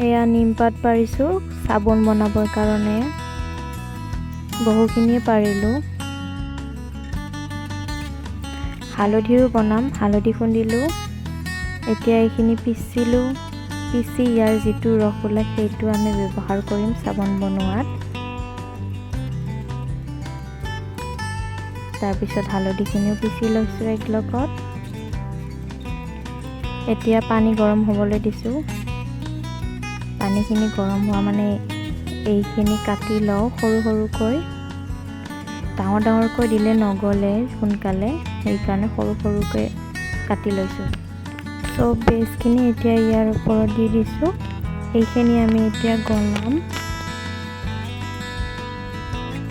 এয়া নিমপাত পাৰিছোঁ চাবোন বনাবৰ কাৰণে। বহুখিনিয়ে পাৰিলোঁ। হালধিৰো বনাম, হালধি খুন্দিলোঁ। এতিয়া এইখিনি পিচিলোঁ। পিচি ইয়াৰ যিটো ৰস ওলায় সেইটো আমি ব্যৱহাৰ কৰিম চাবোন বনোৱাত। তাৰপিছত হালধিখিনিও পিচি লৈছোঁ এক লগত। এতিয়া পানী গৰম হ'বলৈ দিছোঁ। পানীখিনি গৰম হোৱা মানে এইখিনি কাটি লওঁ সৰু সৰুকৈ। ডাঙৰ ডাঙৰকৈ দিলে নগলে সোনকালে, সেইকাৰণে সৰু সৰুকৈ কাটি লৈছোঁ। চব বেজখিনি এতিয়া ইয়াৰ ওপৰত দি দিছোঁ। এইখিনি আমি এতিয়া গলাম।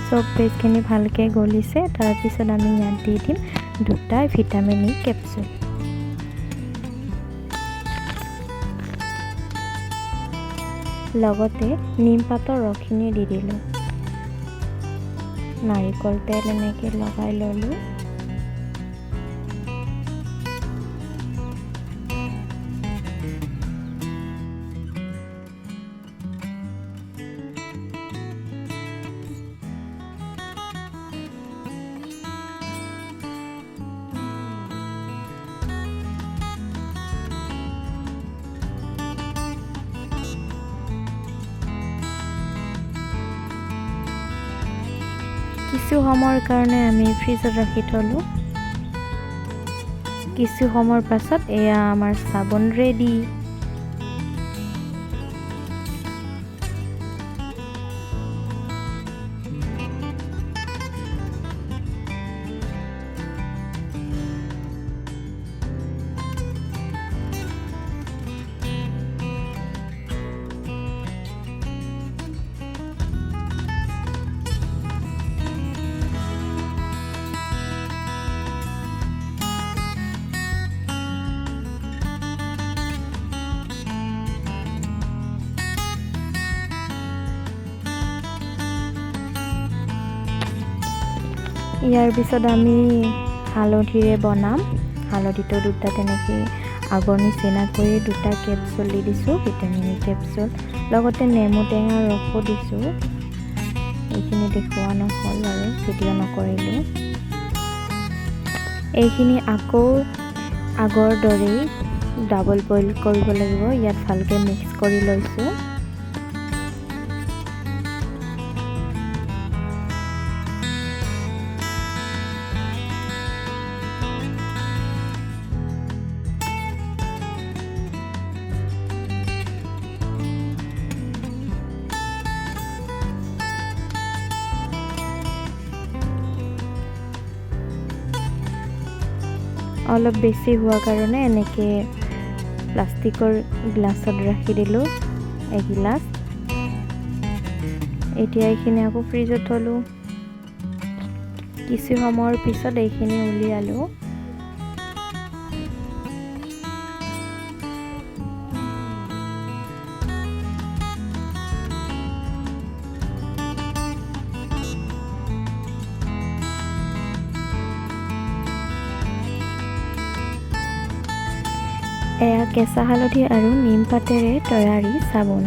চব বেজখিনি ভালকৈ গলিছে। তাৰপিছত আমি ইয়াত দি দিম 2টা ভিটামিন ই কেপচুল। লগতে নিমপাতৰ ৰসখিনি দি দিলোঁ। নাৰিকল তেল এনেকৈ লগাই ল'লোঁ। কিছু সময়ৰ কাৰণে আমি ফ্ৰিজত ৰাখি থলোঁ। কিছু সময়ৰ পাছত এয়া আমাৰ চাবোন ৰেডি। ইয়াৰ পিছত আমি হালধিৰে বনাম। হালধিটো 2টা তেনেকৈ আগৰ নিচিনাকৈ 2টা কেপচুল দি দিছোঁ, ভিটামিন ই কেপচুল। লগতে নেমু টেঙাৰ ৰসো দিছোঁ। এইখিনি দেখুওৱা নহ'ল আৰু ভিডিঅ' নকৰিলোঁ। এইখিনি আকৌ আগৰ দৰেই ডাবল বইল কৰিব লাগিব। ইয়াত ভালকৈ মিক্স কৰি লৈছোঁ। অলপ বেছি হোৱা কাৰণে এনেকৈ প্লাষ্টিকৰ গ্লাছত ৰাখি দিলোঁ এগিলাচ। এতিয়া এইখিনি আকৌ ফ্ৰিজত থলোঁ। কিছু সময়ৰ পিছত এইখিনি উলিয়ালোঁ। এয়া কেঁচা হালধি আৰু নিমপাতেৰে তৈয়াৰী চাবোন।